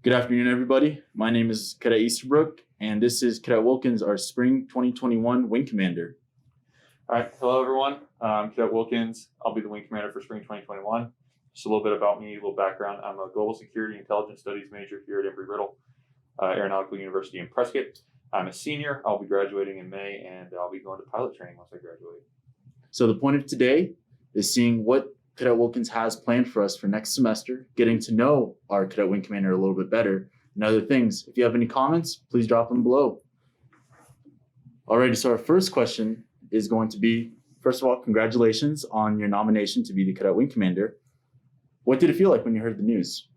Good afternoon, everybody. My name is Cadet Easterbrook, and this is Cadet Wilkins, our Spring 2021 Wing Commander. All right, hello everyone. I'm Cadet Wilkins. I'll be the Wing Commander for Spring 2021. Just a little bit about me, a little background. I'm a Global Security Intelligence Studies major here at Embry-Riddle Aeronautical University in Prescott. I'm a senior. I'll be graduating in May, and I'll be going to pilot training once I graduate. So the point of today is seeing what Cadet Wilkins has planned for us for next semester, getting to know our Cadet Wing Commander a little bit better, and other things. If you have any comments, please drop them below. Alrighty, so our first question is going to be, first of all, congratulations on your nomination to be the Cadet Wing Commander. What did it feel like when you heard the news?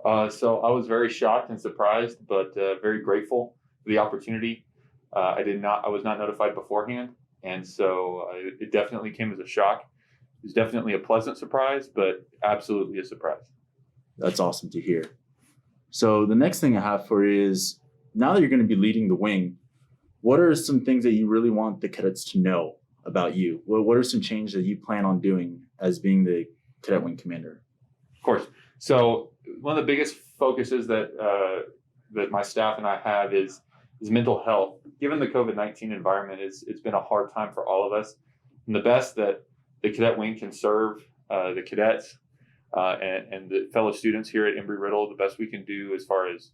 So I was very shocked and surprised, but very grateful for the opportunity. I was not notified beforehand, and so it definitely came as a shock. It was definitely a pleasant surprise, but absolutely a surprise. That's awesome to hear. So the next thing I have for you is, now that you're going to be leading the wing, what are some things that you really want the cadets to know about you? What are some changes that you plan on doing as being the Cadet Wing Commander? Of course. So one of the biggest focuses that my staff and I have is mental health. Given the COVID-19 environment, it's been a hard time for all of us. And the best that the Cadet Wing can serve the cadets and the fellow students here at Embry-Riddle, the best we can do as far as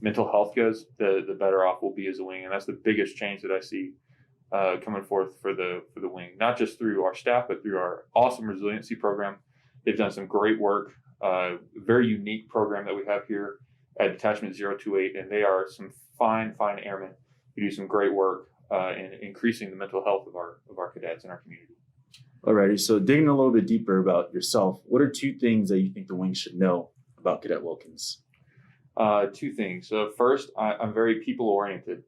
mental health goes, the better off we'll be as a wing. And that's the biggest change that I see coming forth for the wing, not just through our staff, but through our awesome resiliency program. They've done some great work, very unique program that we have here at Detachment 028, and they are some fine airmen who do some great work in increasing the mental health of our cadets in our community. Alrighty, so digging a little bit deeper about yourself, what are two things that you think the wing should know about Cadet Wilkins? Two things. So first, I'm very people-oriented.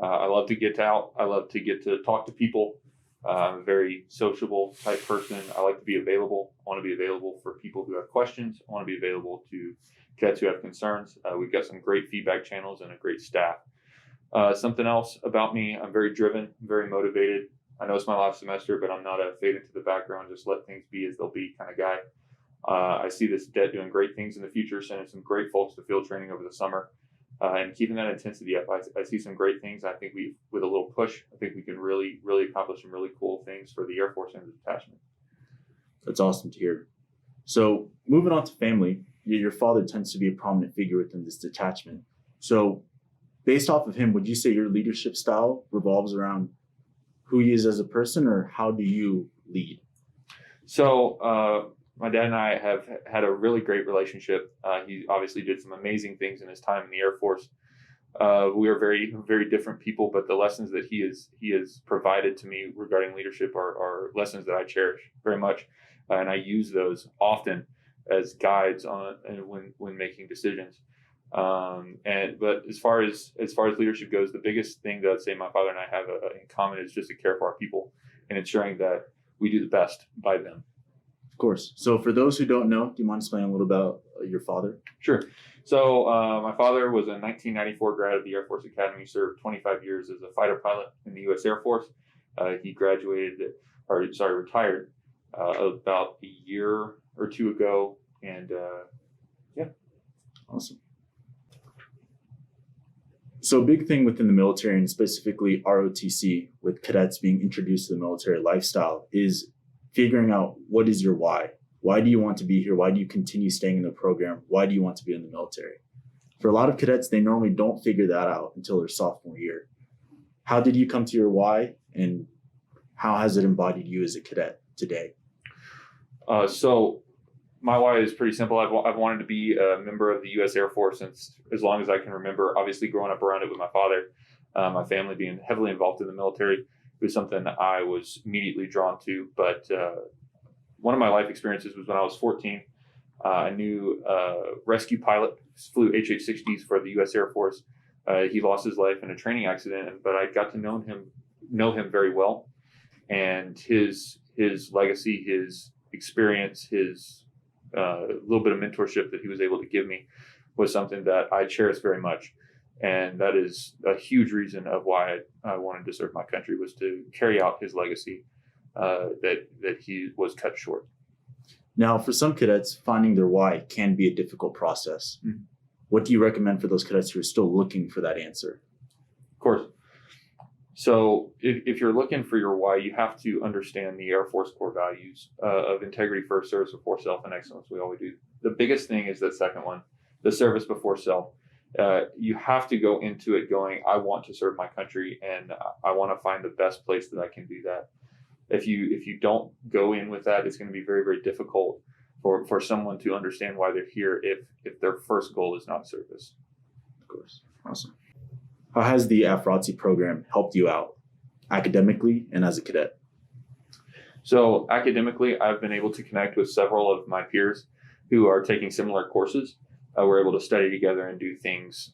I love to get out. I love to get to talk to people. I'm a very sociable type person. I like to be available. I want to be available for people who have questions. I want to be available to cadets who have concerns. We've got some great feedback channels and a great staff. Something else about me, I'm very driven, very motivated. I know it's my last semester, but I'm not a fade into the background, just let things be as they'll be kind of guy. I see this cadet doing great things in the future, sending some great folks to field training over the summer, and keeping that intensity up. I see some great things. I think with a little push, I think we can really accomplish some really cool things for the Air Force and the detachment. That's awesome to hear. So moving on to family, your father tends to be a prominent figure within this detachment. So based off of him, would you say your leadership style revolves around who he is as a person, or how do you lead? So my dad and I have had a really great relationship. He obviously did some amazing things in his time in the Air Force. We are very different people, but the lessons that he has provided to me regarding leadership are lessons that I cherish very much, and I use those often as guides when making decisions. But as far as leadership goes, the biggest thing that I'd say my father and I have in common is just to care for our people and ensuring that we do the best by them. Of course. So for those who don't know, do you mind explaining a little about your father? Sure. So my father was a 1994 grad of the Air Force Academy, served 25 years as a fighter pilot in the U.S. Air Force. He retired about a year or two ago, and yeah. Awesome. So a big thing within the military, and specifically ROTC, with cadets being introduced to the military lifestyle, is figuring out what is your why. Why do you want to be here? Why do you continue staying in the program? Why do you want to be in the military? For a lot of cadets, they normally don't figure that out until their sophomore year. How did you come to your why, and how has it embodied you as a cadet today? So my why is pretty simple. I've wanted to be a member of the U.S. Air Force since as long as I can remember. Obviously, growing up around it with my father, my family being heavily involved in the military, it was something that I was immediately drawn to. But one of my life experiences was when I was 14. I knew a rescue pilot, flew HH-60s for the U.S. Air Force. He lost his life in a training accident, but I got to know him very well, and his legacy, his experience, his little bit of mentorship that he was able to give me was something that I cherish very much. And that is a huge reason of why I wanted to serve my country, was to carry out his legacy that he was cut short. Now, for some cadets, finding their why can be a difficult process. Mm-hmm. what do you recommend for those cadets who are still looking for that answer? Of course. So if you're looking for your why, you have to understand the Air Force core values of integrity first, service before self, and excellence. We always do. The biggest thing is that second one, the service before self. You have to go into it going, I want to serve my country, and I want to find the best place that I can do that. If you don't go in with that, it's going to be very, very difficult for someone to understand why they're here if their first goal is not service. Of course. Awesome. How has the AFROTC program helped you out academically and as a cadet? So academically, I've been able to connect with several of my peers who are taking similar courses. We're able to study together and do things,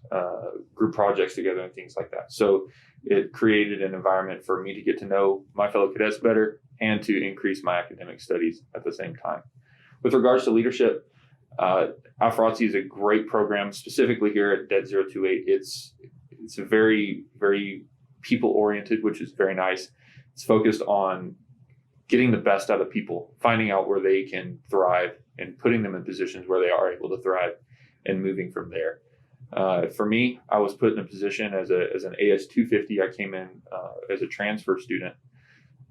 group projects together and things like that. So it created an environment for me to get to know my fellow cadets better and to increase my academic studies at the same time. With regards to leadership, AFROTC is a great program, specifically here at DED 028. It's very, very people-oriented, which is very nice. It's focused on getting the best out of people, finding out where they can thrive and putting them in positions where they are able to thrive and moving from there. For me, I was put in a position as an AS 250. I came in as a transfer student.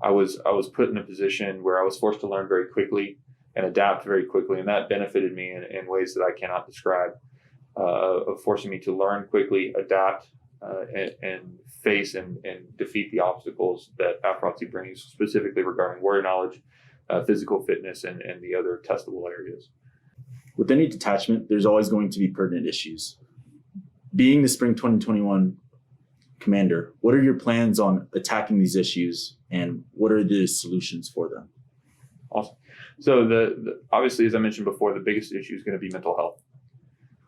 I was put in a position where I was forced to learn very quickly and adapt very quickly, and that benefited me in ways that I cannot describe, of forcing me to learn quickly, adapt, and face and defeat the obstacles that AFROTC brings, specifically regarding warrior knowledge, physical fitness, and the other testable areas. With any detachment, there's always going to be pertinent issues. Being the spring 2021 commander, what are your plans on attacking these issues, and what are the solutions for them? Awesome. So obviously, as I mentioned before, the biggest issue is going to be mental health.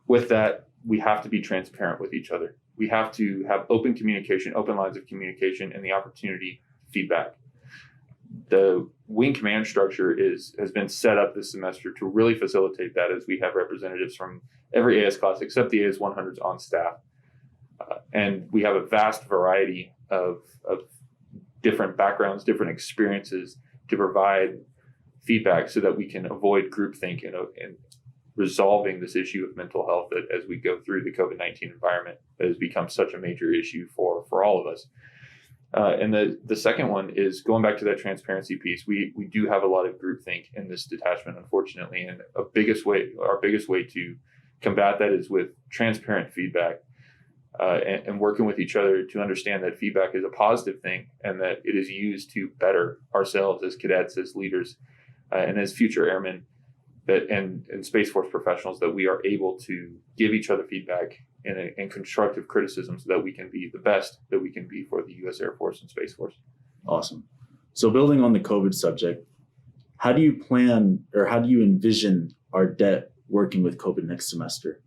With that, we have to be transparent with each other. We have to have open communication, open lines of communication, and the opportunity feedback. The wing command structure has been set up this semester to really facilitate that, as we have representatives from every AS class except the AS 100s on staff. And we have a vast variety of different backgrounds, different experiences to provide feedback so that we can avoid groupthink and resolving this issue of mental health as we go through the COVID-19 environment that has become such a major issue for all of us. And the second one is going back to that transparency piece. We do have a lot of groupthink in this detachment, unfortunately, and our biggest way to combat that is with transparent feedback and working with each other to understand that feedback is a positive thing and that it is used to better ourselves as cadets, as leaders, and as future airmen and Space Force professionals, that we are able to give each other feedback and constructive criticism so that we can be the best that we can be for the U.S. Air Force and Space Force. Awesome. So building on the COVID subject, how do you envision our DET working with COVID next semester?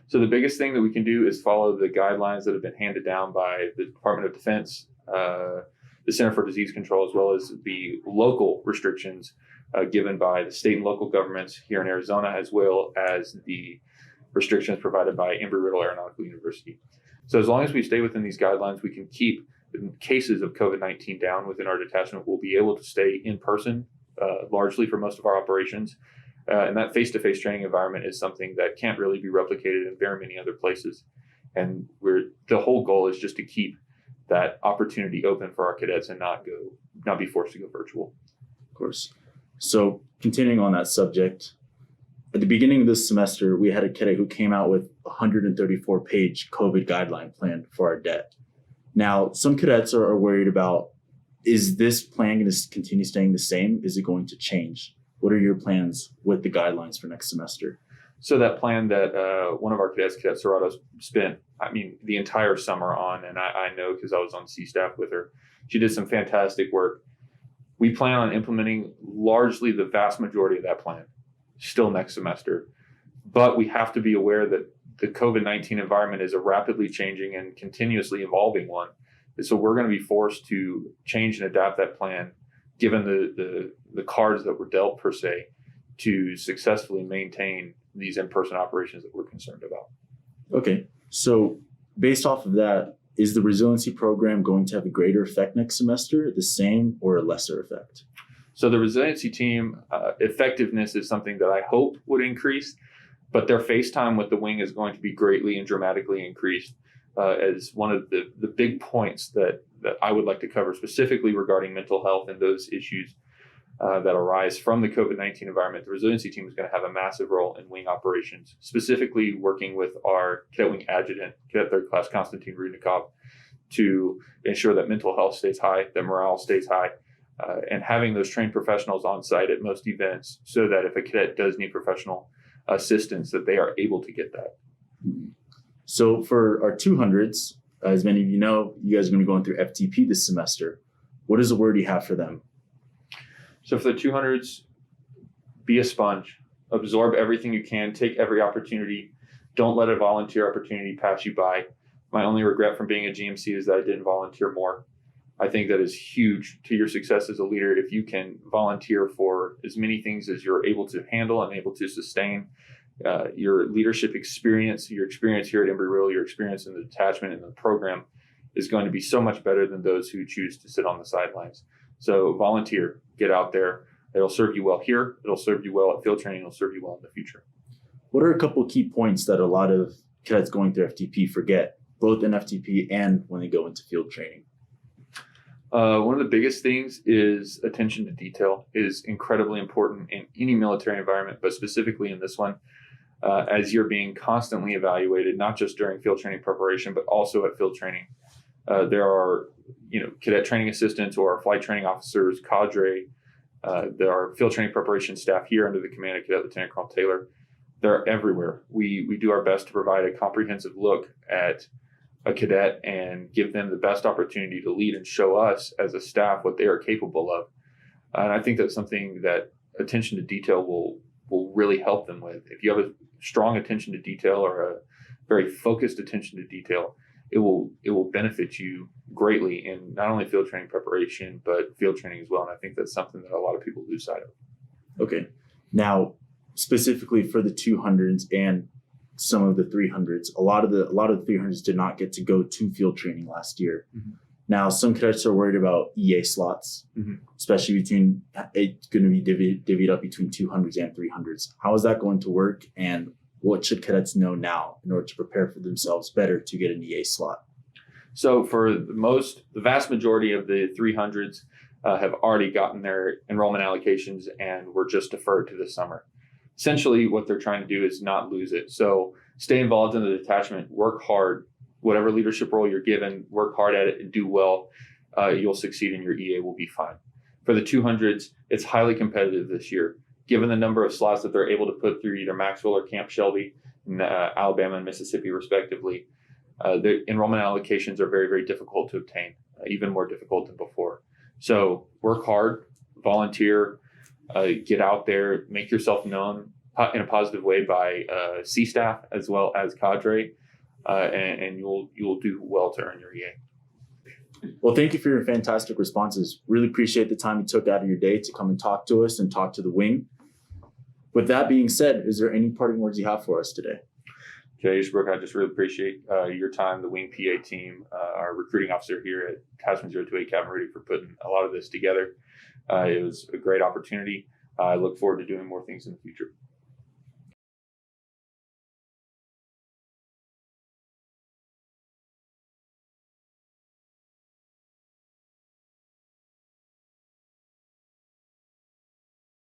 So the biggest thing that we can do is follow the guidelines that have been handed down by the Department of Defense, the Center for Disease Control, as well as the local restrictions given by the state and local governments here in Arizona, as well as the restrictions provided by Embry-Riddle Aeronautical University. So as long as we stay within these guidelines, we can keep cases of COVID-19 down within our detachment. We'll be able to stay in person largely for most of our operations. And that face-to-face training environment is something that can't really be replicated in very many other places. And the whole goal is just to keep that opportunity open for our cadets and not be forced to go virtual. Of course. So continuing on that subject, at the beginning of this semester, we had a cadet who came out with a 134-page COVID guideline plan for our DET. Now, some cadets are worried about, is this plan going to continue staying the same? Is it going to change? What are your plans with the guidelines for next semester? So that plan that one of our cadets, Cadet Serrato, spent, the entire summer on, and I know because I was on C staff with her, she did some fantastic work. We plan on implementing largely the vast majority of that plan still next semester. But we have to be aware that the COVID-19 environment is a rapidly changing and continuously evolving one. And so we're going to be forced to change and adapt that plan, given the cards that were dealt per se, to successfully maintain these in-person operations that we're concerned about. Okay, so based off of that, is the resiliency program going to have a greater effect next semester, the same, or a lesser effect? So the resiliency team effectiveness is something that I hope would increase. but their face time with the wing is going to be greatly and dramatically increased as one of the big points that I would like to cover specifically regarding mental health and those issues that arise from the COVID-19 environment. The resiliency team is going to have a massive role in wing operations, specifically working with our cadet wing adjutant, Cadet Third Class Konstantin Rudnikov, to ensure that mental health stays high, that morale stays high, and having those trained professionals on site at most events so that if a cadet does need professional assistance, that they are able to get that. So for our 200s, as many of you know, you guys are going to be going through FTP this semester. What is the word you have for them? So for the 200s, be a sponge, absorb everything you can, take every opportunity. Don't let a volunteer opportunity pass you by. My only regret from being a GMC is that I didn't volunteer more. I think that is huge to your success as a leader if you can volunteer for as many things as you're able to handle and able to sustain. Your leadership experience, your experience here at Embry-Riddle, your experience in the detachment and the program is going to be so much better than those who choose to sit on the sidelines. So volunteer, get out there. It'll serve you well here. It'll serve you well at field training. It'll serve you well in the future. What are a couple of key points that a lot of cadets going through FTP forget, both in FTP and when they go into field training? One of the biggest things is attention to detail is incredibly important in any military environment, but specifically in this one, as you're being constantly evaluated, not just during field training preparation, but also at field training. There are, cadet training assistants or flight training officers, cadre. There are field training preparation staff here under the command of Cadet Lieutenant Colonel Taylor. They're everywhere. We do our best to provide a comprehensive look at a cadet and give them the best opportunity to lead and show us as a staff what they are capable of. And I think that's something that attention to detail will really help them with. If you have a strong attention to detail or a very focused attention to detail, it will benefit you greatly in not only field training preparation, but field training as well. And I think that's something that a lot of people lose sight of. Okay. Now, specifically for the 200s and some of the 300s, a lot of the 300s did not get to go to field training last year. Mm-hmm. Now, some cadets are worried about EA slots, especially between it's going to be divvied up between 200s and 300s. How is that going to work, and what should cadets know now in order to prepare for themselves better to get an EA slot? So for the vast majority of the 300s have already gotten their enrollment allocations and were just deferred to this summer. Essentially, what they're trying to do is not lose it. So stay involved in the detachment, work hard, whatever leadership role you're given, work hard at it and do well. You'll succeed and your EA will be fine. For the 200s, it's highly competitive this year. Given the number of slots that they're able to put through either Maxwell or Camp Shelby in Alabama and Mississippi, respectively, the enrollment allocations are very, very difficult to obtain, even more difficult than before. So work hard, volunteer, get out there, make yourself known in a positive way by C staff as well as cadre, and you'll do well to earn your EA. Well, thank you for your fantastic responses. Really appreciate the time you took out of your day to come and talk to us and talk to the wing. With that being said, is there any parting words you have for us today? Jay Ishbrook, I just really appreciate your time, the wing PA team, our recruiting officer here at Attachment 028 Captain Rudy for putting a lot of this together. It was a great opportunity. I look forward to doing more things in the future.